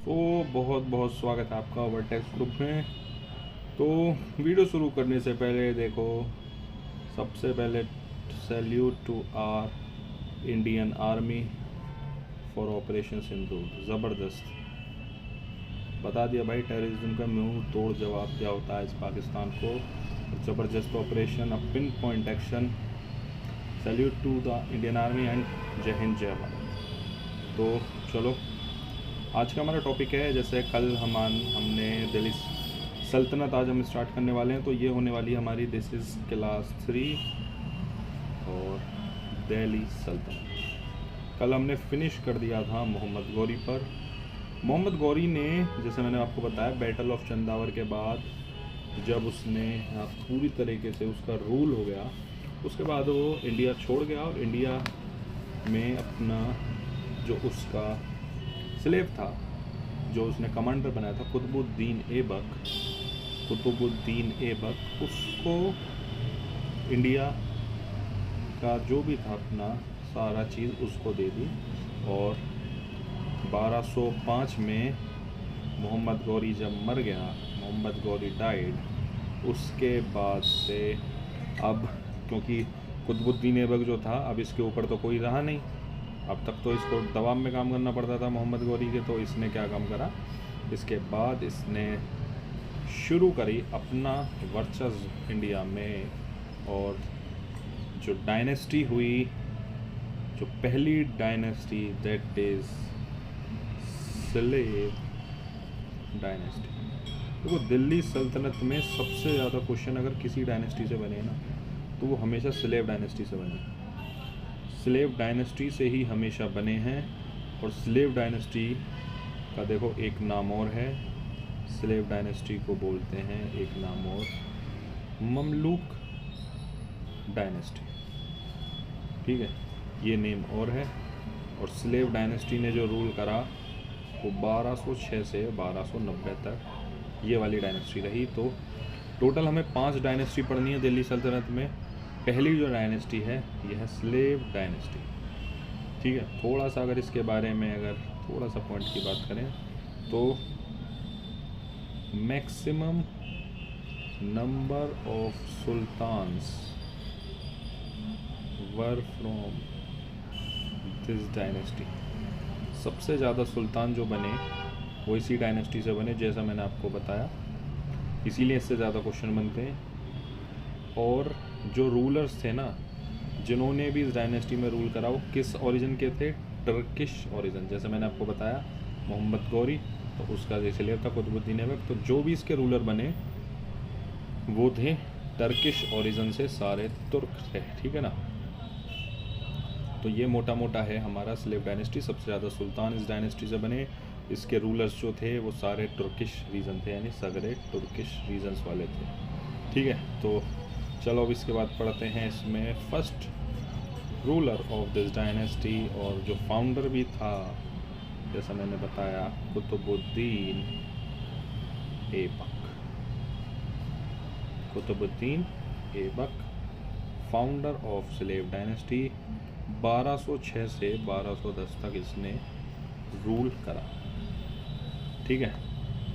तो बहुत बहुत स्वागत है आपका वर्टेक्स ग्रुप में। तो वीडियो शुरू करने से पहले देखो, सबसे पहले salute to our Indian army for operation Sindoor. ज़बरदस्त बता दिया भाई, टेररिज्म का मुंह तोड़ जवाब क्या होता है इस पाकिस्तान को। ज़बरदस्त operation, a pinpoint action. Salute to the Indian Army and जय हिंद जय भारत। तो चलो, आज का हमारा टॉपिक है, जैसे कल हमने दिल्ली सल्तनत आज हम स्टार्ट करने वाले हैं। तो ये होने वाली हमारी दिस इज़ क्लास 3 और दिल्ली सल्तनत। कल हमने फिनिश कर दिया था मोहम्मद गौरी पर। मोहम्मद गौरी ने, जैसे मैंने आपको बताया, बैटल ऑफ चंदावर के बाद जब उसने पूरी तरीके से उसका रूल हो गया, उसके बाद वो इंडिया छोड़ गया और इंडिया में अपना जो उसका स्लेव था, जो उसने कमांडर बनाया था, कुतुबुद्दीन ऐबक, उसको इंडिया का जो भी था अपना सारा चीज़ उसको दे दी। और 1205 में मोहम्मद गौरी जब मर गया, मोहम्मद गौरी डाइड, उसके बाद से अब क्योंकि कुतुबुद्दीन ऐबक जो था, अब इसके ऊपर तो कोई रहा नहीं। अब तक तो इसको दबाव में काम करना पड़ता था मोहम्मद गौरी के। तो इसने क्या काम करा, इसके बाद इसने शुरू करी अपना वर्चस्व इंडिया में। और जो डायनेस्टी हुई, जो पहली dynasty, that is slave dynasty. देखो, दिल्ली सल्तनत में सबसे ज़्यादा क्वेश्चन अगर किसी डायनेस्टी से बने ना, तो वो हमेशा स्लेव डायनेस्टी से बने। स्लेव डायनेस्टी से ही हमेशा बने हैं। और स्लेव डायनेस्टी का देखो एक नाम और है, स्लेव डायनेस्टी को बोलते हैं एक नाम और, ममलूक डायनेस्टी। ठीक है, ये नेम और है। और स्लेव डायनेस्टी ने जो रूल करा वो 1206 से 1290 तक ये वाली डायनेस्टी रही। तो टोटल हमें 5 डायनेस्टी पढ़नी है दिल्ली सल्तनत में। पहली जो डायनेस्टी है यह है स्लेव डायनेस्टी। ठीक है, थोड़ा सा अगर इसके बारे में अगर थोड़ा सा पॉइंट की बात करें तो maximum number of sultans were from this dynasty. सबसे ज़्यादा सुल्तान जो बने वो इसी डायनेस्टी से बने, जैसा मैंने आपको बताया। इसीलिए इससे ज़्यादा क्वेश्चन बनते हैं। और जो रूलर्स थे ना, जिन्होंने भी इस डायनेस्टी में रूल करा, वो किस ओरिजिन के थे? Turkish origin. जैसे मैंने आपको बताया मोहम्मद गौरी, तो उसका जो स्लेव था कुतुबुद्दीन ऐबक। तो जो भी इसके रूलर बने वो थे टर्किश ओरिजिन से, सारे तुर्क थे। ठीक है ना। तो ये मोटा मोटा है हमारा स्लेव डायनेस्टी। सबसे ज़्यादा सुल्तान इस डायनेस्टी से बने। इसके रूलर्स जो थे वो सारे तुर्किश रीजन थे, यानी सगरे तुर्किश रीजन्स वाले थे। ठीक है, तो चलो अब इसके बाद पढ़ते हैं इसमें first ruler of this dynasty. और जो फाउंडर भी था, जैसा मैंने बताया, Qutubuddin Aibak, founder of slave dynasty. 1206 से 1210 तक इसने रूल करा। ठीक है,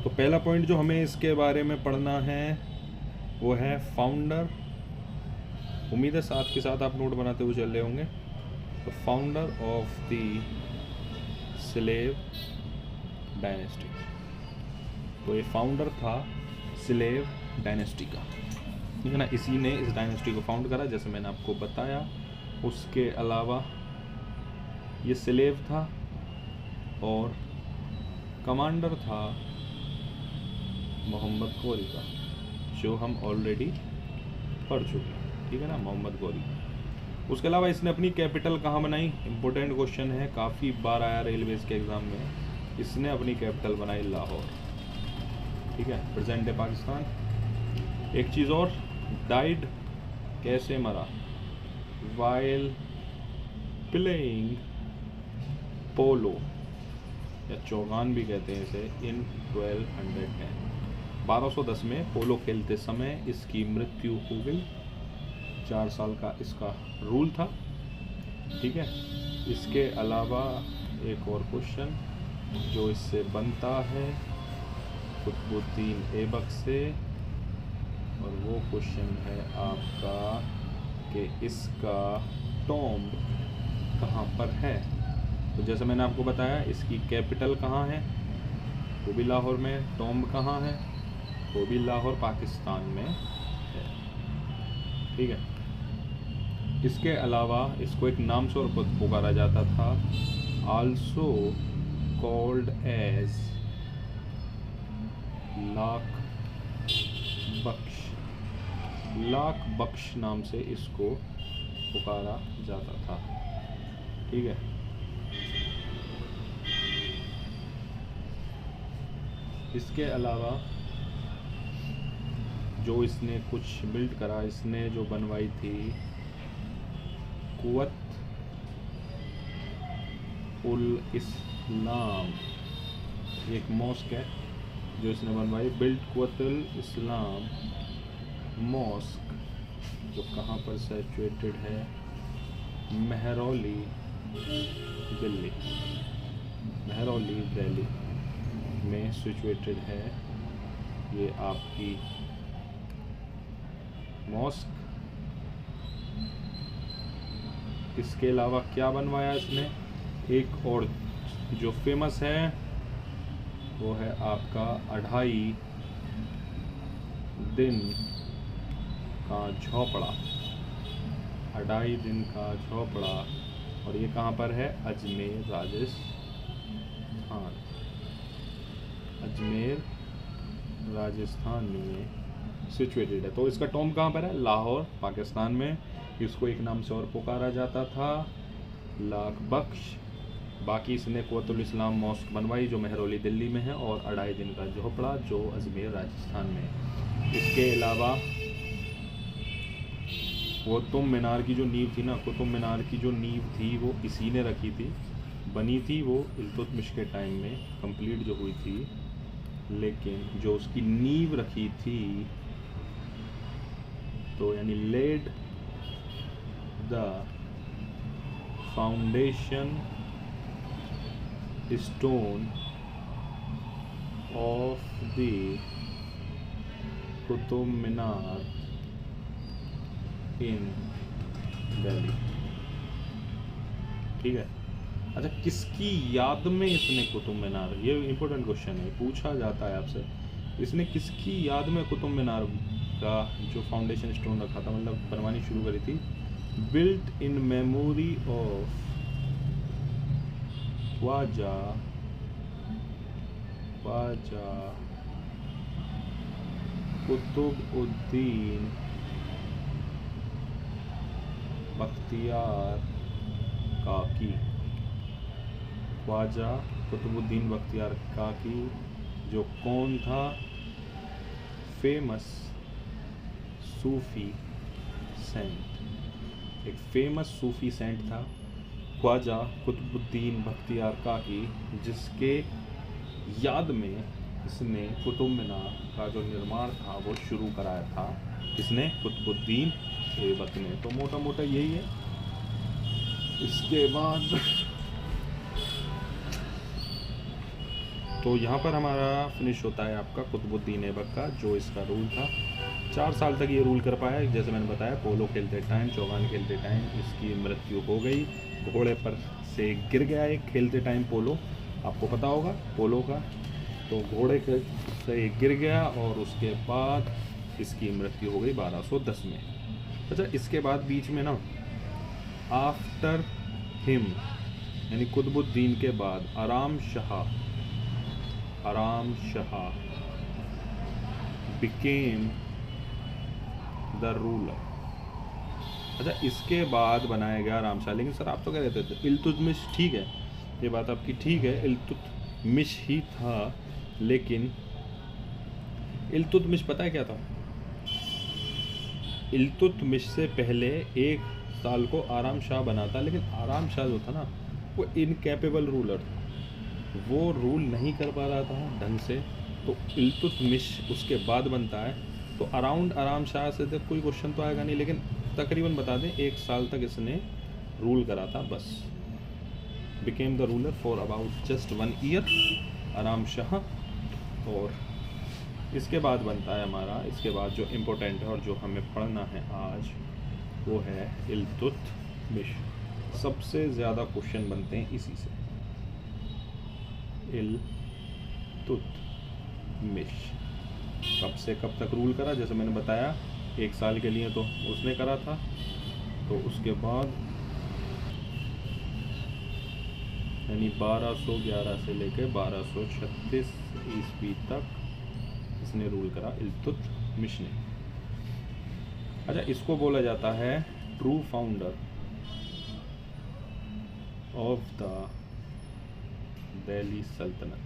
तो पहला पॉइंट जो हमें इसके बारे में पढ़ना है वो है फाउंडर। उम्मीद है साथ के साथ आप नोट बनाते हुए चल रहे होंगे। तो founder of the slave dynasty, तो ये फाउंडर था स्लेव डायनेस्टी का। ठीक है ना, इसी ने इस डायनेस्टी को फाउंड करा, जैसे मैंने आपको बताया। उसके अलावा ये स्लेव था और कमांडर था मोहम्मद गौरी का, जो हम ऑलरेडी पढ़ चुके हैं। ठीक है ना, मोहम्मद गौरी। उसके अलावा इसने अपनी कैपिटल कहाँ बनाई? इम्पोर्टेंट क्वेश्चन है, काफ़ी बार आया रेलवेज़ के एग्ज़ाम में। इसने अपनी कैपिटल बनाई लाहौर। ठीक है, प्रेजेंट है पाकिस्तान। एक चीज़ और, डाइड कैसे मरा? वाइल प्लेइंग पोलो, या चौगान भी कहते हैं इसे, इन 1210। 1210 में पोलो खेलते समय इसकी मृत्यु हो गई। 4 साल का इसका रूल था। ठीक है, इसके अलावा एक और क्वेश्चन, जो इससे बनता है कुतुबुद्दीन ऐबक से। और वो क्वेश्चन है आपका कि इसका टॉम्ब कहाँ पर है। तो जैसे मैंने आपको बताया, इसकी कैपिटल कहाँ है, वो भी लाहौर में। टॉम्ब कहाँ है, वो भी लाहौर पाकिस्तान में है। ठीक है। इसके अलावा इसको एक नाम से और पुकारा जाता था, आल्सो कॉल्ड एज लाख बख्श। लाख बख्श नाम से इसको पुकारा जाता था। ठीक है। इसके अलावा जो इसने कुछ बिल्ड करा, इसने जो बनवाई थी कुव्वत उल इस्लाम, एक मॉस्क है जो इसने बनवाई, बिल्ड कुव्वत उल इस्लाम मॉस्क, जो कहाँ पर सिचुएटेड है, मेहरौली दिल्ली, मेहरौली दिल्ली में सिचुएटेड है ये आपकी मॉस्क। इसके अलावा क्या बनवाया इसने, एक और जो फेमस है वो है आपका 2.5 दिन का झोपड़ा। 2.5 दिन का झोपड़ा, और ये कहाँ पर है, अजमेर राजस्थान। अजमेर राजस्थान में सिचुएटेड है। तो इसका टॉम्ब कहाँ पर है, लाहौर पाकिस्तान में। इसको एक नाम से और पुकारा जाता था, लाख बख्श। बाकी इसने कुव्वतुल इस्लाम मॉस्क बनवाई जो मेहरौली दिल्ली में है, और 2.5 दिन का झोपड़ा जो अजमेर राजस्थान में है। इसके अलावा वो कुतुब मीनार की जो नींव थी ना, कुतुब मीनार की जो नींव थी वो इसी ने रखी थी। बनी थी वो इल्तुतमिश के टाइम में, कंप्लीट जो हुई थी, लेकिन जो उसकी नींव रखी थी, तो यानी laid the foundation stone of the Qutub Minar in Delhi. ठीक है। अच्छा, किसकी याद में इसने कुतुब मीनार, ये इंपॉर्टेंट क्वेश्चन है, पूछा जाता है आपसे, इसने किसकी याद में कुतुब मीनार का जो फाउंडेशन स्टोन रखा था, मतलब बनवानी शुरू करी थी, built in memory of Khwaja Qutubuddin Bakhtiyar Kaki. Khwaja Qutubuddin Bakhtiyar Kaki जो कौन था, फेमस सूफी सेंट, एक फेमस सूफी सेंट था ख्वाजा कुतुबुद्दीन बख्तियार काकी, जिसके याद में इसने कुतुब मीनार का जो निर्माण था वो शुरू कराया था। इसने कुतुबुद्दीन ऐबक ने। तो मोटा मोटा यही है। इसके बाद तो यहाँ पर हमारा फिनिश होता है आपका कुतुबुद्दीन ऐबक का, जो इसका रूल था। 4 साल तक ये रूल कर पाया। जैसे मैंने बताया, पोलो खेलते टाइम, चौगान खेलते टाइम इसकी मृत्यु हो गई। घोड़े पर से गिर गया एक खेलते टाइम, पोलो आपको पता होगा पोलो का, तो घोड़े से गिर गया और उसके बाद इसकी मृत्यु हो गई 1210 में। अच्छा, इसके बाद बीच में ना, आफ्टर हिम यानी कुतुबुद्दीन के बाद आराम शाह बिकेम द रूलर। अच्छा, इसके बाद बनाया गया आराम शाह। लेकिन सर आप तो कह रहे थे इल्तुतमिश, ठीक है, ये बात आपकी ठीक है, इल्तुतमिश ही था, लेकिन इल्तुतमिश पता है क्या था, इल्तुतमिश से पहले 1 साल को आराम शाह बना था, लेकिन आराम शाह जो था ना वो इनकैपेबल रूलर था, वो रूल नहीं कर पा रहा था ढंग से। तो इल्तुतमिश उसके बाद बनता है। तो अराउंड आराम शाह से तो कोई क्वेश्चन तो आएगा नहीं, लेकिन तकरीबन बता दें 1 साल तक इसने रूल करा था बस। Became the ruler for about just 1 year, आराम शाह। और इसके बाद बनता है हमारा, इसके बाद जो इम्पोर्टेंट है और जो हमें पढ़ना है आज वो है इल्तुतमिश। सबसे ज़्यादा क्वेश्चन बनते हैं इसी से, इल्तुतमिश। कब से कब तक रूल करा, जैसे मैंने बताया 1 साल के लिए तो उसने करा था, तो उसके बाद यानी 1211 से लेकर 1236 ईस्वी तक इसने रूल करा इल्तुतमिश ने। अच्छा, इसको बोला जाता है true founder of the Delhi सल्तनत।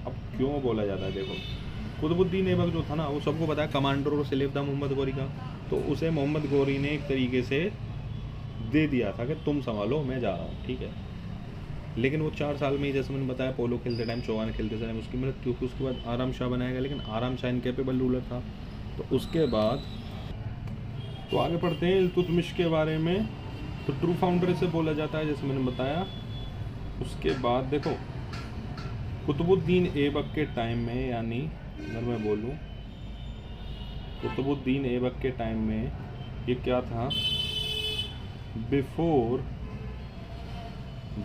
अब क्यों बोला जाता है, देखो कुतुबुद्दीन ऐबक जो था ना, वो सबको पता है कमांडर और स्लेव था मोहम्मद गौरी का, तो उसे मोहम्मद गौरी ने एक तरीके से दे दिया था कि तुम संभालो, मैं जा रहा हूँ, ठीक है। लेकिन वो 4 साल में ही, जैसे मैंने बताया, पोलो खेलते टाइम, चौहान खेलते टाइम उसकी मृत्यु हुई। उसके बाद आराम शाह बनाया गया, लेकिन आराम शाह इनकेपेबल रूलर था। तो उसके बाद तो आगे पढ़ते हैं इल्तुतमिश के बारे में। तो ट्रू फाउंडर से बोला जाता है, जैसे मैंने बताया। उसके बाद देखो कुतुबुद्दीन ऐबक के टाइम में, यानी अगर मैं बोलूँ कुतुबुद्दीन ऐबक के टाइम में ये क्या था, बिफोर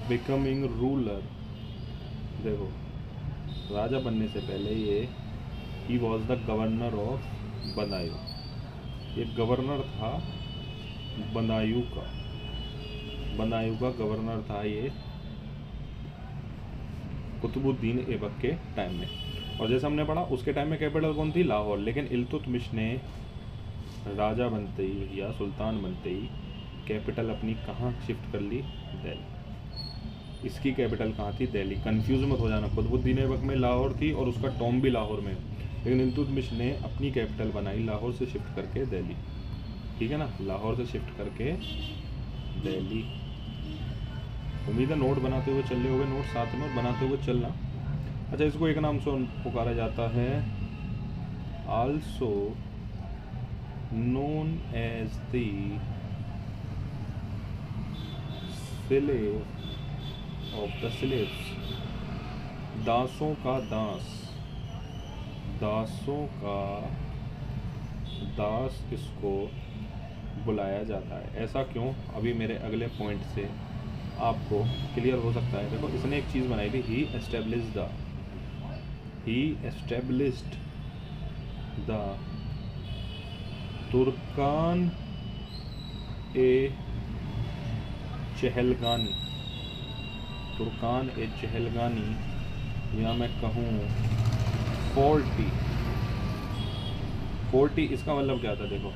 बिकमिंग रूलर, देखो राजा बनने से पहले ये ही was the governor of Badaun. ये गवर्नर था बदायूं का, बदायूं का गवर्नर था ये कुतुबुद्दीन ऐबक के टाइम में। और जैसे हमने पढ़ा उसके टाइम में कैपिटल कौन थी, लाहौर। लेकिन इल्तुतमिश ने राजा बनते ही या सुल्तान बनते ही कैपिटल अपनी कहाँ शिफ्ट कर ली, दिल्ली। इसकी कैपिटल कहाँ थी, दिल्ली। कंफ्यूज मत हो जाना, कुतुबुद्दीन ऐबक में लाहौर थी और उसका टॉम भी लाहौर में, लेकिन इल्तुतमिश ने अपनी कैपिटल बनाई लाहौर से शिफ्ट करके दिल्ली, ठीक है ना, लाहौर से शिफ्ट करके दिल्ली। उम्मीद है नोट बनाते हुए चल रहे होगे, नोट साथ में बनाते हुए चलना। अच्छा, इसको एक नाम से पुकारा जाता है, also known as the slave of the slaves, दासों का दास, दासों का दास इसको बुलाया जाता है। ऐसा क्यों, अभी मेरे अगले पॉइंट से आपको क्लियर हो सकता है। देखो इसने एक चीज़ बनाई थी, ही एस्टेब्लिश्ड द तुर्कान ए चहलगानी, तुर्कान ए चहलगानी, या मैं कहूँ 40, इसका मतलब क्या था, देखो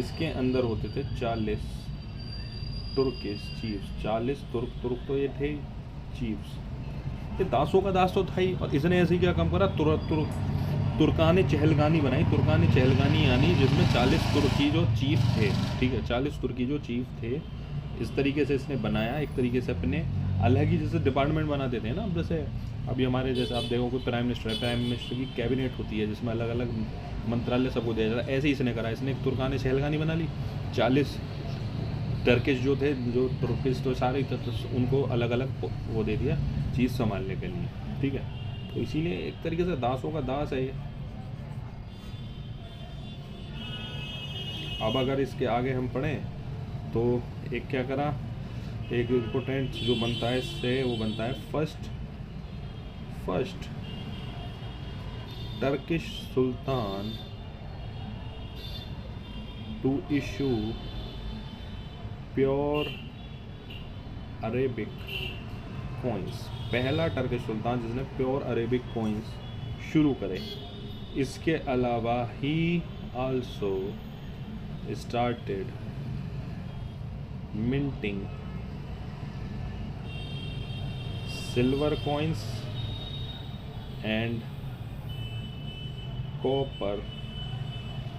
इसके अंदर होते थे 40 तुर्किश चीफ्स, 40 तुर्क तो ये थे चीफ्स। ये दासों का दास तो था ही, और इसने ऐसे ही क्या काम करा, तुर्कान चहलगानी बनाई। तुर्कान चहलगानी यानी जिसमें 40 तुर्की जो चीफ थे, ठीक है, 40 तुर्की जो चीफ थे, इस तरीके से इसने बनाया। एक तरीके से अपने अलग ही जैसे डिपार्टमेंट बना देते हैं ना, अब जैसे अभी हमारे जैसे आप देखो कोई प्राइम मिनिस्टर है, प्राइम मिनिस्टर की कैबिनेट होती है जिसमें अलग अलग मंत्रालय सबको दिया जाता है, ऐसे ही इसने करा। इसने एक तुर्कान चहलगानी बना ली, 40 टर्किश जो थे, जो तुर्किश तो सारे तो उनको अलग अलग वो दे दिया चीज़ संभालने के लिए, ठीक है। तो इसीलिए एक तरीके से दासों का दास है ये। अब अगर इसके आगे हम पढ़ें तो एक क्या करा, एक इम्पोर्टेंट जो बनता है इससे, वो बनता है first Turkish sultan to issue pure Arabic coins. पहला टर्किश सुल्तान जिसने प्योर अरेबिक कॉइन्स शुरू करे। इसके अलावा ही also started minting silver coins and copper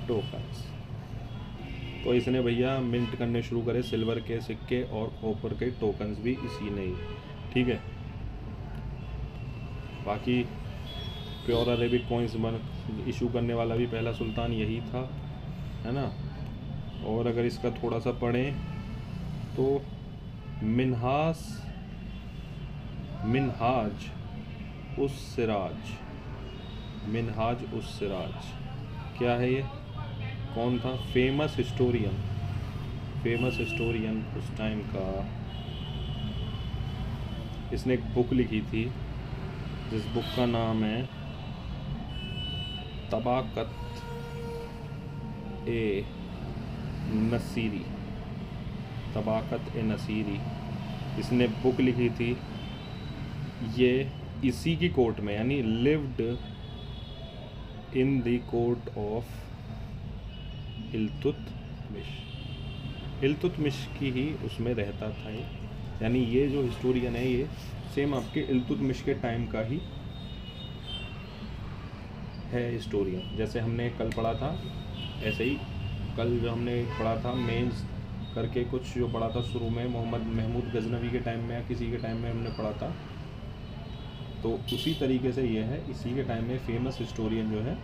tokens. तो इसने भैया मिंट करने शुरू करे सिल्वर के सिक्के और कॉपर के टोकन्स भी इसी ने ही, ठीक है। बाकी प्योर अरेबिक कॉइन्स इशू करने वाला भी पहला सुल्तान यही था, है ना। और अगर इसका थोड़ा सा पढ़ें तो मिन्हाज उस सिराज। मिन्हाज उस सिराज क्या है ये? कौन था? फेमस हिस्टोरियन उस टाइम का। इसने एक बुक लिखी थी जिस बुक का नाम है तबाकत ए नसीरी। इसने बुक लिखी थी, ये इसी की कोर्ट में, यानी lived in the court of Iltutmish की ही उसमें रहता था ये। यानी ये जो हिस्टोरियन है ये सेम आपके इल्तुतमिश के टाइम का ही है हिस्टोरियन। जैसे हमने कल पढ़ा था, ऐसे ही कल जो हमने पढ़ा था मेंस करके कुछ जो पढ़ा था शुरू में, मोहम्मद महमूद गजनवी के टाइम में या किसी के टाइम में हमने पढ़ा था, तो उसी तरीके से ये है, इसी के टाइम में फेमस हिस्टोरियन जो है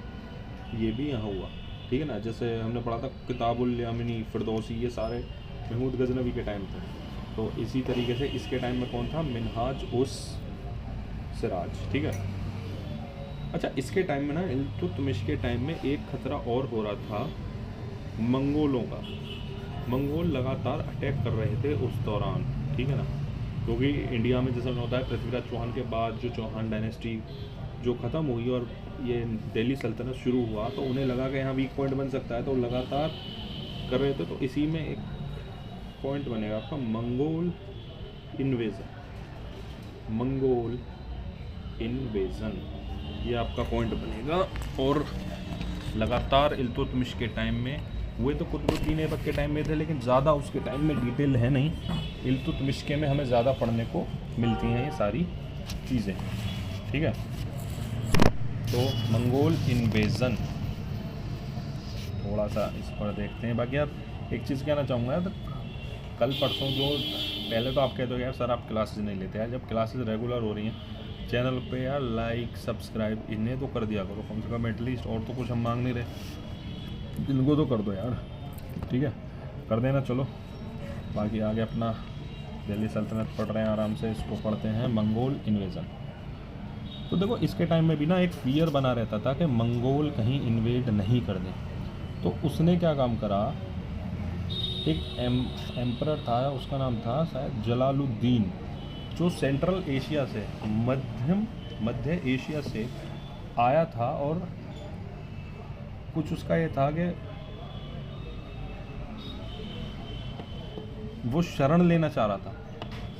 ये भी यहाँ हुआ। ठीक है ना। जैसे हमने पढ़ा था किताबुल यामिनी, फिरदौसी, ये सारे महमूद गजनवी के टाइम थे। तो इसी तरीके से इसके टाइम में कौन था? मिन्हाज उस सिराज। ठीक है। अच्छा, इसके टाइम में ना इल्तुतमिश के टाइम में एक खतरा और हो रहा था मंगोलों का। मंगोल लगातार अटैक कर रहे थे उस दौरान। ठीक है ना। क्योंकि इंडिया में जैसा होता है पृथ्वीराज चौहान के बाद जो चौहान डायनेस्टी जो ख़त्म हुई और ये दिल्ली सल्तनत शुरू हुआ, तो उन्हें लगा कि यहाँ वीक पॉइंट बन सकता है, तो लगातार कर रहे थे। तो इसी में एक पॉइंट बनेगा आपका मंगोल इन्वेज़न, ये आपका पॉइंट बनेगा। और लगातार इल्तुतमिश के टाइम में हुए, तो कुतुबुद्दीन ऐबक के टाइम में थे, लेकिन ज़्यादा उसके टाइम में डिटेल है नहीं। इल्तुतमिश के में हमें ज़्यादा पढ़ने को मिलती हैं ये सारी चीज़ें। ठीक है। तो मंगोल इन्वेज़न थोड़ा सा इस पर देखते हैं। बाकी यार एक चीज़ कहना चाहूँगा यार, कल परसों जो पहले तो आप कहते हो यार सर आप क्लासेज नहीं लेते यार, जब क्लासेज रेगुलर हो रही हैं चैनल पे यार लाइक सब्सक्राइब इन्हें तो कर दिया करो कम से कम एटलीस्ट। और तो कुछ हम मांग नहीं रहे, इनको तो कर दो यार। ठीक है, कर देना। चलो बाकी आगे अपना दिल्ली सल्तनत पढ़ रहे हैं आराम से, इसको पढ़ते हैं मंगोल इन्वेज़न। तो देखो इसके टाइम में भी ना एक फियर बना रहता था कि मंगोल कहीं इन्वेड नहीं कर दें। तो उसने क्या काम करा, एक एम्परर था, उसका नाम था शायद जलालुद्दीन, जो सेंट्रल एशिया से मध्य एशिया से आया था। और कुछ उसका ये था कि वो शरण लेना चाह रहा था।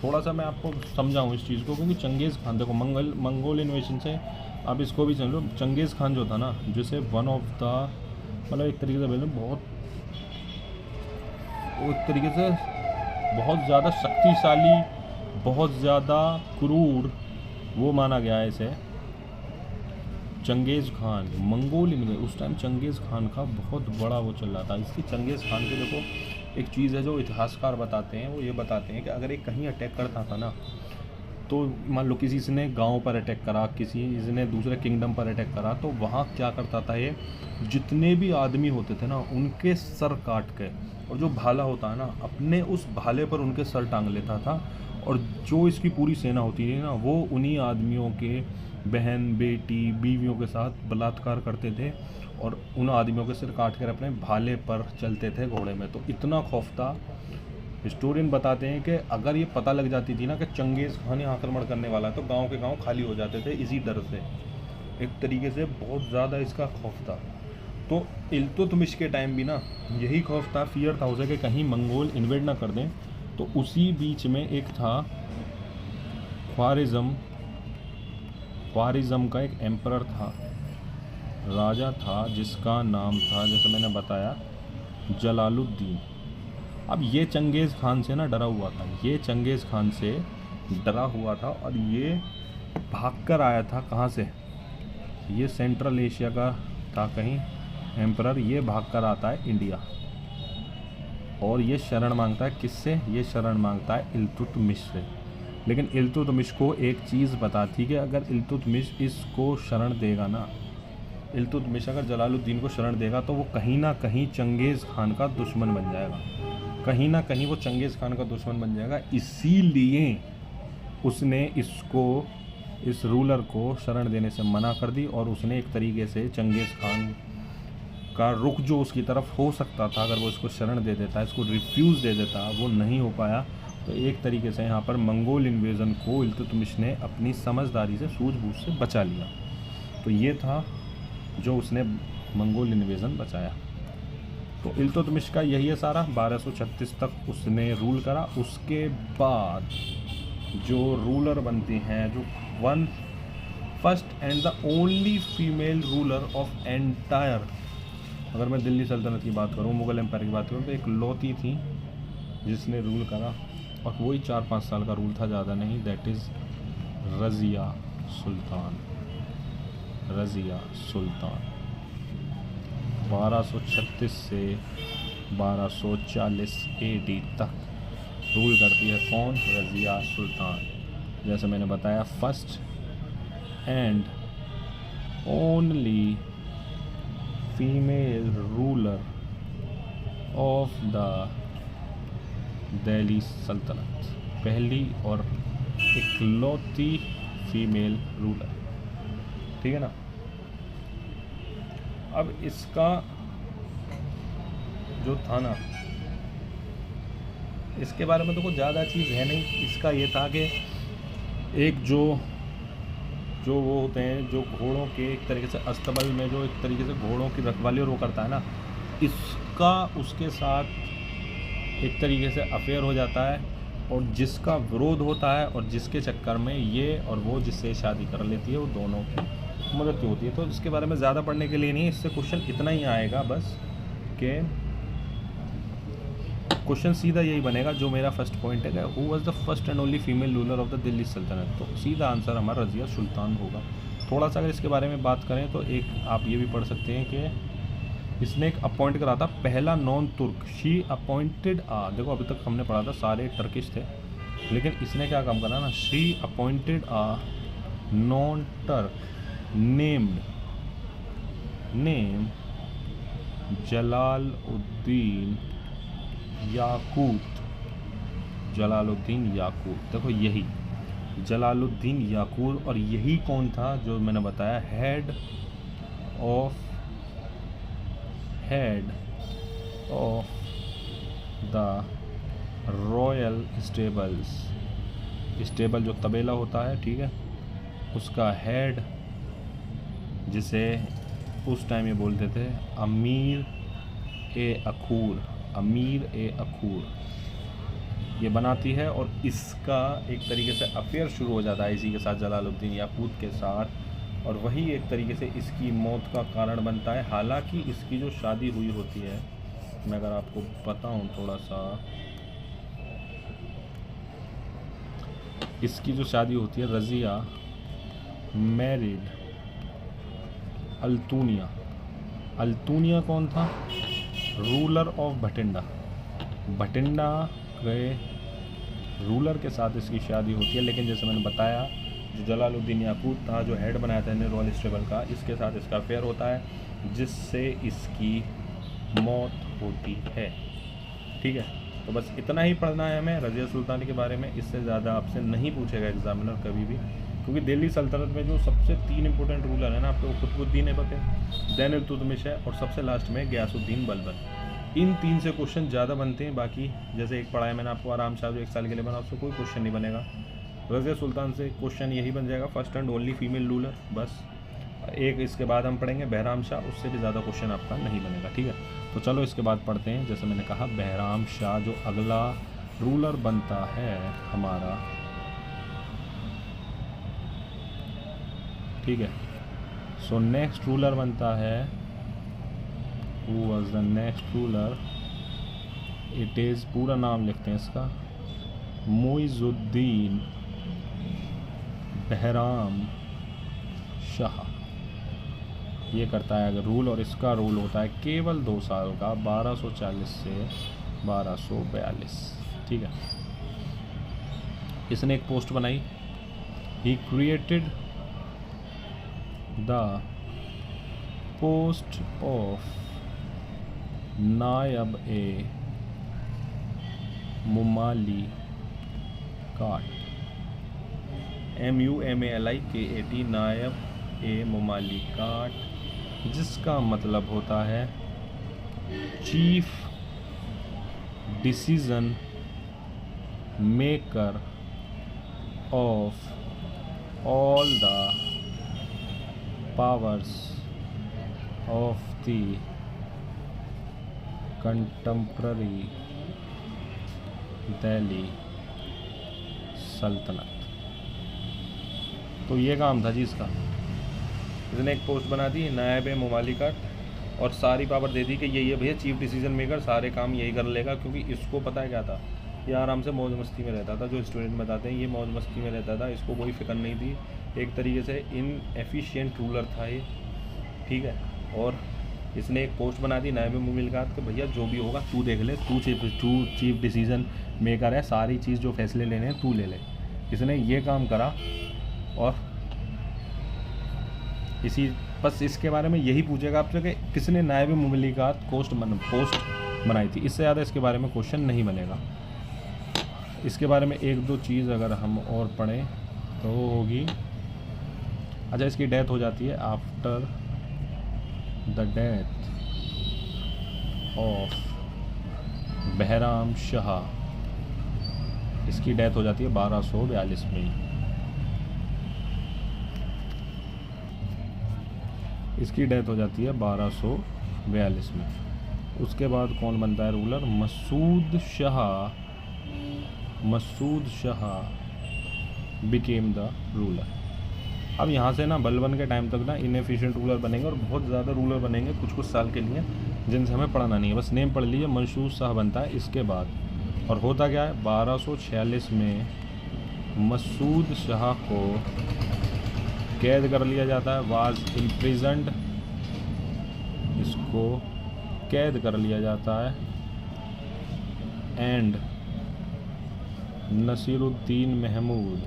थोड़ा सा मैं आपको समझाऊं इस चीज़ को, क्योंकि चंगेज़ खान देखो मंगोल इन्वेशन से आप इसको भी समझ लो। चंगेज़ खान जो था ना, जिसे वन ऑफ द मतलब एक तरीके से बोले बहुत ज़्यादा शक्तिशाली, बहुत ज़्यादा क्रूर वो माना गया है इसे, चंगेज़ खान। मंगोल में उस टाइम चंगेज़ खान का बहुत बड़ा वो चल रहा था। इसकी चंगेज़ खान के देखो एक चीज़ है जो इतिहासकार बताते हैं, वो ये बताते हैं कि अगर एक कहीं अटैक करता था ना, तो मान लो किसी ने गांव पर अटैक करा, किसी ने दूसरे किंगडम पर अटैक करा, तो वहाँ क्या करता था ये, जितने भी आदमी होते थे ना उनके सर काट के, और जो भाला होता है ना अपने उस भाले पर उनके सर टांग लेता था। और जो इसकी पूरी सेना होती थी ना, वो उन्हीं आदमियों के बहन बेटी बीवियों के साथ बलात्कार करते थे और उन आदमियों के सिर काट कर अपने भाले पर चलते थे घोड़े में। तो इतना खौफ था। हिस्टोरियन बताते हैं कि अगर ये पता लग जाती थी ना कि चंगेज़ खान आक्रमण करने वाला है, तो गांव के गांव खाली हो जाते थे इसी डर से। एक तरीके से बहुत ज़्यादा इसका खौफ था। तो इल्तुतमिश के टाइम भी ना यही खौफ था, फियर था उसे कि कहीं मंगोल इन्वेड ना कर दें। तो उसी बीच में एक था ख्वारिज़म का एक एम्परर था, राजा था, जिसका नाम था जैसे मैंने बताया जलालुद्दीन। अब ये चंगेज़ खान से ना डरा हुआ था, ये चंगेज़ खान से डरा हुआ था और ये भागकर आया था। कहाँ से? ये सेंट्रल एशिया का था कहीं एम्परर। ये भागकर आता है इंडिया और ये शरण मांगता है किससे? ये शरण मांगता है इल्तुतमिश से। लेकिन इल्तुतमिश को एक चीज़ पता थी कि अगर इल्तुतमिश इसको शरण देगा ना, इल्तुतमिश अगर जलालुद्दीन को शरण देगा तो वो कहीं ना कहीं चंगेज़ खान का दुश्मन बन जाएगा। कहीं ना कहीं वो चंगेज़ खान का दुश्मन बन जाएगा। इसीलिए उसने इस रूलर को शरण देने से मना कर दी और उसने एक तरीके से चंगेज़ खान का रुख जो उसकी तरफ हो सकता था, अगर वो इसको शरण दे देता, इसको रिफ्यूज़ दे देता, वो नहीं हो पाया। तो एक तरीके से यहाँ पर मंगोल इन्वेज़न को इल्तुतमिश ने अपनी समझदारी से सूझबूझ से बचा लिया। तो ये था जो उसने मंगोल इन्वेज़न बचाया। तो इल्तुतमिश का यही है सारा। 1236 तक उसने रूल करा। उसके बाद जो रूलर बनती हैं, जो first and the only female ruler of entire, अगर मैं दिल्ली सल्तनत की बात करूँ, मुग़ल एम्पायर की बात करूँ, तो एक लौती थी जिसने रूल करा और वही 4-5 साल का रूल था, ज़्यादा नहीं। दैट इज़ रज़िया सुल्तान। 1236 से 1240 AD तक रूल करती है कौन? रज़िया सुल्तान। जैसे मैंने बताया, first and only female ruler of the Delhi सल्तनत, पहली और इकलौती फीमेल रूलर। ठीक है ना। अब इसका जो था ना, इसके बारे में तो कुछ ज़्यादा चीज़ है नहीं। इसका ये था कि एक जो वो होते हैं, जो घोड़ों के एक तरीके से अस्तबल में जो एक तरीके से घोड़ों की रखवाली और वो करता है ना, इसका उसके साथ एक तरीके से अफेयर हो जाता है और जिसका विरोध होता है और जिसके चक्कर में ये और वो जिससे शादी कर लेती है, वो दोनों की मृत्यु होती है। तो इसके बारे में ज़्यादा पढ़ने के लिए नहीं, इससे क्वेश्चन इतना ही आएगा बस कि क्वेश्चन सीधा यही बनेगा जो मेरा फर्स्ट पॉइंट है, who was the first and only female ruler of the Delhi सल्तनत। तो सीधा आंसर हमारा रज़िया सुल्तान होगा। थोड़ा सा अगर इसके बारे में बात करें तो एक आप ये भी पढ़ सकते हैं कि इसने एक अपॉइंट करा था पहला नॉन तुर्क। शी अपॉइंटेड देखो अभी तक हमने पढ़ा था सारे टर्किश थे, लेकिन इसने क्या काम करा ना, she appointed non Turk name Jalaluddin Yakut. देखो यही जलालुद्दीन याकूत, और यही कौन था जो मैंने बताया, head of the royal stable जो तबेला होता है, ठीक है, उसका हेड, जिसे उस टाइम ये बोलते थे अमीर ए अखूर, ये बनाती है। और इसका एक तरीके से अफेयर शुरू हो जाता है इसी के साथ, जलालुद्दीन याकूत के साथ, और वही एक तरीके से इसकी मौत का कारण बनता है। हालांकि इसकी जो शादी हुई होती है, मैं अगर आपको बताऊं थोड़ा सा, इसकी जो शादी होती है, रज़िया मैरिड अल्तूनिया कौन था? रूलर ऑफ भटिंडा के रूलर के साथ इसकी शादी होती है। लेकिन जैसे मैंने बताया, जो जलालुद्दीन याकूत था, जो हेड बनाया था रॉयल स्टेबल का, इसके साथ इसका अफेयर होता है, जिससे इसकी मौत होती है। ठीक है, तो बस इतना ही पढ़ना है हमें रज़िया सुल्तान के बारे में। इससे ज़्यादा आपसे नहीं पूछेगा एग्जामिनर कभी भी, क्योंकि दिल्ली सल्तनत में जो सबसे 3 इंपॉर्टेंट रूलर है ना आपको, कुतुबुद्दीन ऐबक है, दैन इल्तुतमिश है, और सबसे लास्ट में गयासुद्दीन बलबन। इन 3 से क्वेश्चन ज़्यादा बनते हैं। बाकी जैसे एक पढ़ाया मैंने आपको आराम शाह, जो 1 साल के लिए बना, उससे कोई क्वेश्चन नहीं बनेगा। रज़िया सुल्तान से क्वेश्चन यही बन जाएगा, first and only female ruler, बस। एक इसके बाद हम पढ़ेंगे बहराम शाह, उससे भी ज़्यादा क्वेश्चन आपका नहीं बनेगा। ठीक है, तो चलो इसके बाद पढ़ते हैं। जैसे मैंने कहा, बहराम शाह जो अगला रूलर बनता है हमारा, ठीक है। सो नेक्स्ट रूलर बनता है, who was the next ruler? It is, पूरा नाम लिखते हैं इसका, मुइज़ुद्दीन बहराम शाह। ये करता है अगर रूल, और इसका रूल होता है केवल 2 साल का, 1240 से 1242। ठीक है, इसने एक पोस्ट बनाई, he created the post of नायब ए मुमालिकात, MUMALIKAT, नायब ए मुमालिकात, जिसका मतलब होता है chief decision maker of all the powers of the contemporary Delhi सल्तनत। तो ये काम था जी इसका। इसने एक पोस्ट बना दी नायब मुमालिकात और सारी पावर दे दी कि ये भैया चीफ डिसीजन मेकर, सारे काम यही कर लेगा, क्योंकि इसको पता है क्या था, ये आराम से मौज मस्ती में रहता था। जो स्टूडेंट बताते हैं ये मौज मस्ती में रहता था, इसको कोई फिक्र नहीं थी। एक तरीके से इनएफिशिएंट रूलर था ये, ठीक है। और इसने एक पोस्ट बना दी नायब मुमालिकात कि भैया जो भी होगा तू देख ले, तू चीफ डिसीजन मेकर है, सारी चीज़ जो फैसले लेने हैं तू ले ले। इसने ये काम करा और इसी बस इसके बारे में यही पूछेगा आपसे कि किसने नायब मुमालिकात पोस्ट बनाई थी। इससे ज़्यादा इसके बारे में क्वेश्चन नहीं बनेगा। इसके बारे में एक दो चीज़ अगर हम और पढ़ें तो वो होगी, अच्छा इसकी डेथ हो जाती है after the death of Bahram Shah. इसकी डेथ हो जाती है 1242 में। इसकी डेथ हो जाती है 1242 में। उसके बाद कौन बनता है ruler? Masud Shah became the ruler. अब यहाँ से ना बलबन के टाइम तक ना इनएफिशिएंट रूलर बनेंगे और बहुत ज़्यादा रूलर बनेंगे कुछ साल के लिए, जिनसे हमें पढ़ना नहीं है, बस नेम पढ़ लीजिए। मसूद शाह बनता है इसके बाद। और होता क्या है, 1246 में मसूद शाह को कैद कर लिया जाता है, वाज इम्प्रिजन्ड, इसको कैद कर लिया जाता है। एंड नसीरुद्दीन महमूद,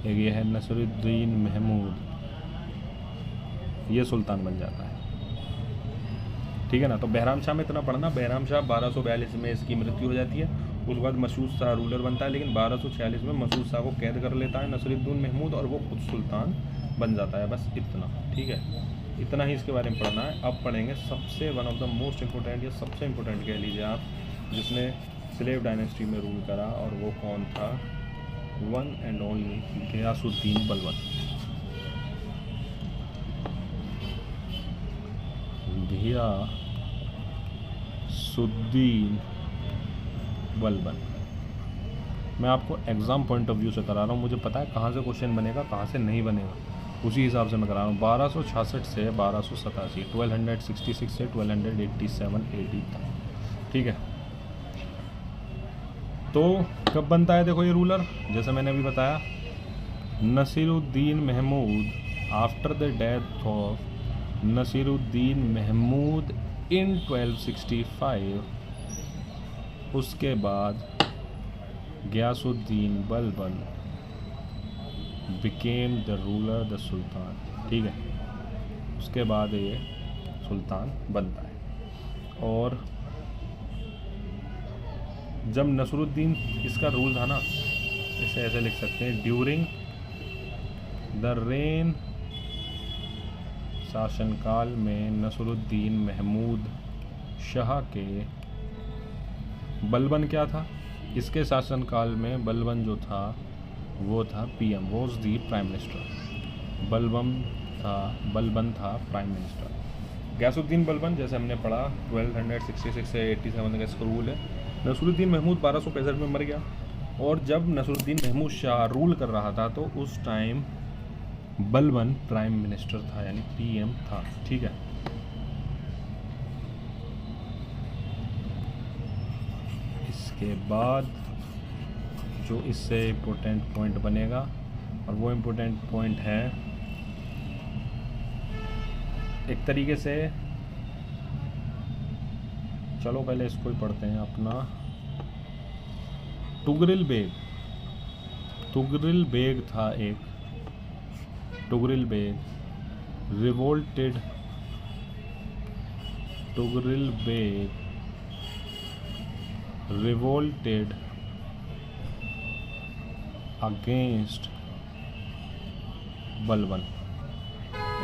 एक ये है नसीरुद्दीन महमूद, ये सुल्तान बन जाता है, ठीक है ना। तो बहराम शाह में इतना पढ़ना, बहराम शाह 1242 में इसकी मृत्यु हो जाती है। उसके बाद मसूद शाह रूलर बनता है, लेकिन 1246 में मसूद शाह को कैद कर लेता है नसीरुद्दीन महमूद और वो खुद सुल्तान बन जाता है। बस इतना, ठीक है, इतना ही इसके बारे में पढ़ना है। अब पढ़ेंगे सबसे one of the most important या सबसे इम्पोर्टेंट कह लीजिए आप, जिसने स्लेव डायनेस्टी में रूल करा, और वो कौन था? One and only Ghiyasuddin Balban. Ghiyasuddin Balban. मैं आपको एग्ज़ाम पॉइंट ऑफ व्यू से करा रहा हूँ, मुझे पता है कहाँ से क्वेश्चन बनेगा कहाँ से नहीं बनेगा, उसी हिसाब से मैं करा रहा हूँ। 1266 से 1287, 1266 से 1287 AD तक, ठीक है। तो कब बनता है देखो ये रूलर, जैसे मैंने अभी बताया, Nasiruddin Mahmud, after the death of Nasiruddin Mahmud in 1265, उसके बाद Ghiyasuddin Balban became the ruler the sultan, ठीक है। उसके बाद ये सुल्तान बनता है। और जब नसरुद्दीन इसका रूल था ना, इसे ऐसे लिख सकते हैं, ड्यूरिंग द रेन, शासनकाल में नसरुद्दीन महमूद शाह के, बलबन क्या था इसके शासनकाल में? बलबन जो था वो था PM, was the prime minister. Balban था प्राइम मिनिस्टर। गियासुद्दीन बलबन, जैसे हमने पढ़ा, 1266 से 87 का इसका रूल है। नसरुद्दीन महमूद 1265 में मर गया, और जब नसरुद्दीन महमूद शाह रूल कर रहा था तो उस टाइम बलबन प्राइम मिनिस्टर था, यानी PM था, ठीक है। इसके बाद जो इससे इम्पोर्टेंट पॉइंट बनेगा, और वो इम्पोर्टेंट पॉइंट है एक तरीके से, चलो पहले इसको ही पढ़ते हैं अपना। तुगरिल बेग था एक, तुगरिल बेग रिवोल्टेड अगेंस्ट बलबन।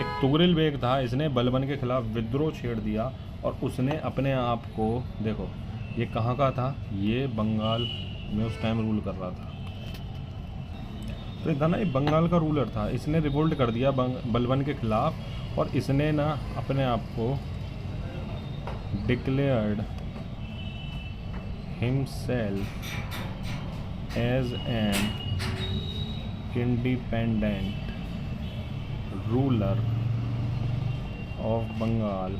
एक तुगरिल बेग था, इसने बलबन के खिलाफ विद्रोह छेड़ दिया और उसने अपने आप को, देखो ये कहाँ का था, ये बंगाल में उस टाइम रूल कर रहा था, तो था ना, ये बंगाल का रूलर था। इसने रिवोल्ट कर दिया बलबन के खिलाफ और इसने ना अपने आप को declared himself as an independent ruler of Bengal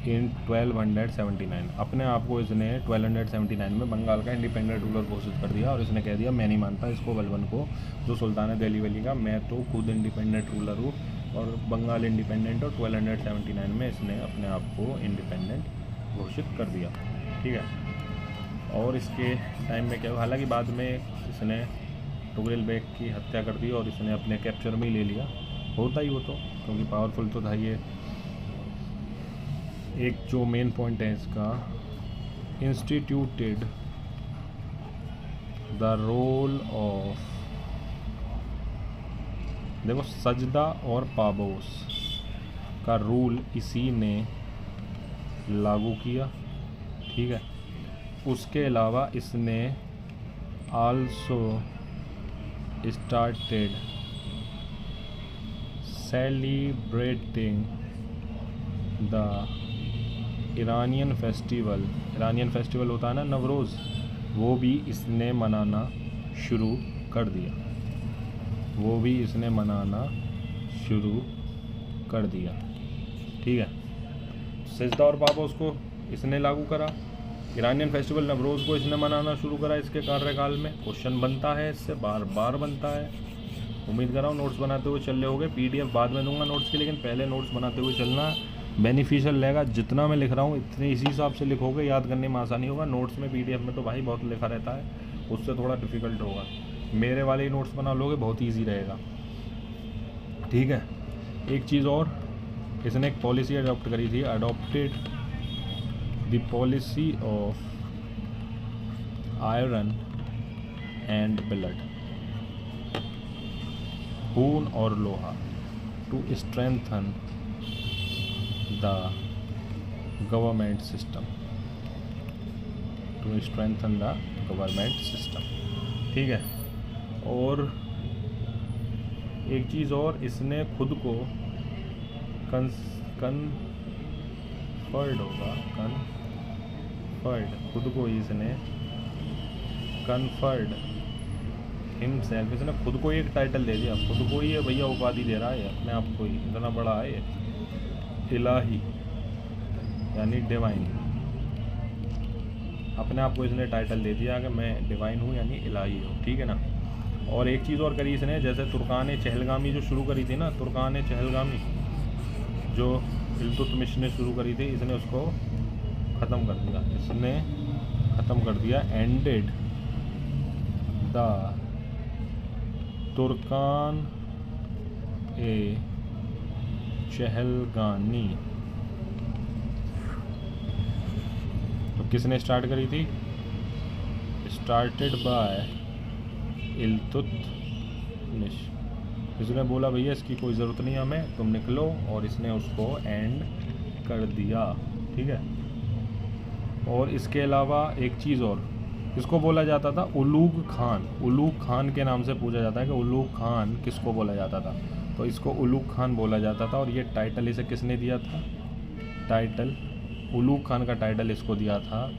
in 1279। अपने आप को इसने 1279 में बंगाल का इंडिपेंडेंट रूलर घोषित कर दिया और इसने कह दिया मैं नहीं मानता इसको, बलबन को, जो सुल्तान है दिल्ली वली का, मैं तो खुद इंडिपेंडेंट रूलर हूँ और बंगाल इंडिपेंडेंट। और 1279 में इसने अपने आप को इंडिपेंडेंट घोषित कर दिया, ठीक है। और इसके टाइम में क्या हुआ, हालांकि बाद में इसने तुगरिल बेग की हत्या कर दी और इसने अपने कैप्चर में ही ले लिया, होता ही वो तो, क्योंकि पावरफुल तो था ये। एक जो मेन पॉइंट है इसका, इंस्टीट्यूटेड द रोल ऑफ, देखो सजदा और पाबोस का रूल इसी ने लागू किया, ठीक है। उसके अलावा इसने also started celebrating the Iranian festival होता है ना नवरोज़, वो भी इसने मनाना शुरू कर दिया, वो भी इसने मनाना शुरू कर दिया, ठीक है। सजदा और पाबोस को इसने लागू करा, ईरानियन फेस्टिवल नवरोज़ को इसने मनाना शुरू करा इसके कार्यकाल में। क्वेश्चन बनता है इससे, बार बार बनता है। उम्मीद कर रहा हूँ नोट्स बनाते हुए चल रहे होगे, पीडीएफ बाद में दूंगा नोट्स की, लेकिन पहले नोट्स बनाते हुए चलना बेनिफिशियल रहेगा। जितना मैं लिख रहा हूँ इतने इसी हिसाब से लिखोगे, याद करने में आसानी होगा। नोट्स में पीडीएफ में तो भाई बहुत लिखा रहता है, उससे थोड़ा डिफ़िकल्ट होगा। मेरे वाले नोट्स बना लोगे बहुत ईजी रहेगा, ठीक है। एक चीज़ और, इसने एक पॉलिसी अडॉप्ट करी थी, adopted the policy of iron and blood, खून और लोहा, to strengthen the government system, to strengthen the government system, ठीक है। और एक चीज़ और, इसने खुद को खुद को इसने कन्फर्ड हिमसेल्फ, इसने खुद को एक टाइटल दे दिया, खुद को ही ये भैया उपाधि दे रहा है अपने आप को ही, इतना बड़ा है ये, इलाही यानी डिवाइन। अपने आप को इसने टाइटल दे दिया कि मैं डिवाइन हूँ यानी इलाही हूँ, ठीक है ना। और एक चीज़ और करी इसने, जैसे तुर्कान चहलगामी जो शुरू करी थी ना, तुर्कान चहलगामी जो इल्तुतमिश ने शुरू करी थी, इसने उसको ख़त्म कर दिया, इसने ख़त्म कर दिया। एंडेड द तुर्कान ए चहलगानी, तो किसने स्टार्ट करी थी, स्टार्टेड बाय इल्तुतमिश। इसने बोला भैया इसकी कोई ज़रूरत नहीं हमें, तुम निकलो, और इसने उसको एंड कर दिया, ठीक है। और इसके अलावा एक चीज़ और, इसको बोला जाता था उलूग खान, उलूग खान के नाम से पूछा जाता है कि उलूग खान किसको बोला जाता था, तो इसको उलूग खान बोला जाता था। और ये टाइटल इसे किसने दिया था, टाइटल उलूग खान का टाइटल इसको दिया था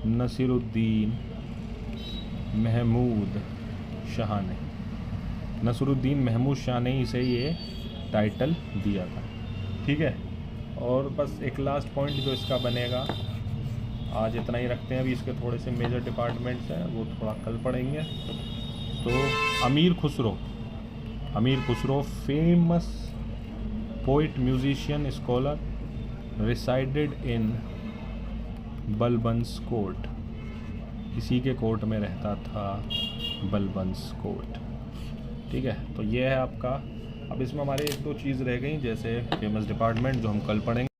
नसीरुद्दीन महमूद शाह ने, नसीरुद्दीन महमूद शाह ने इसे ये टाइटल दिया था, ठीक है। और बस एक लास्ट पॉइंट जो इसका बनेगा, आज इतना ही रखते हैं, अभी इसके थोड़े से मेजर डिपार्टमेंट्स हैं वो थोड़ा कल पढ़ेंगे। तो Amir Khusro famous poet, musician, scholar, resided in Balban's court, इसी के कोर्ट में रहता था, बलबंस कोर्ट, ठीक है। तो ये है आपका, अब इसमें हमारे एक दो चीज़ रह गई, जैसे फेमस डिपार्टमेंट जो हम कल पढ़ेंगे।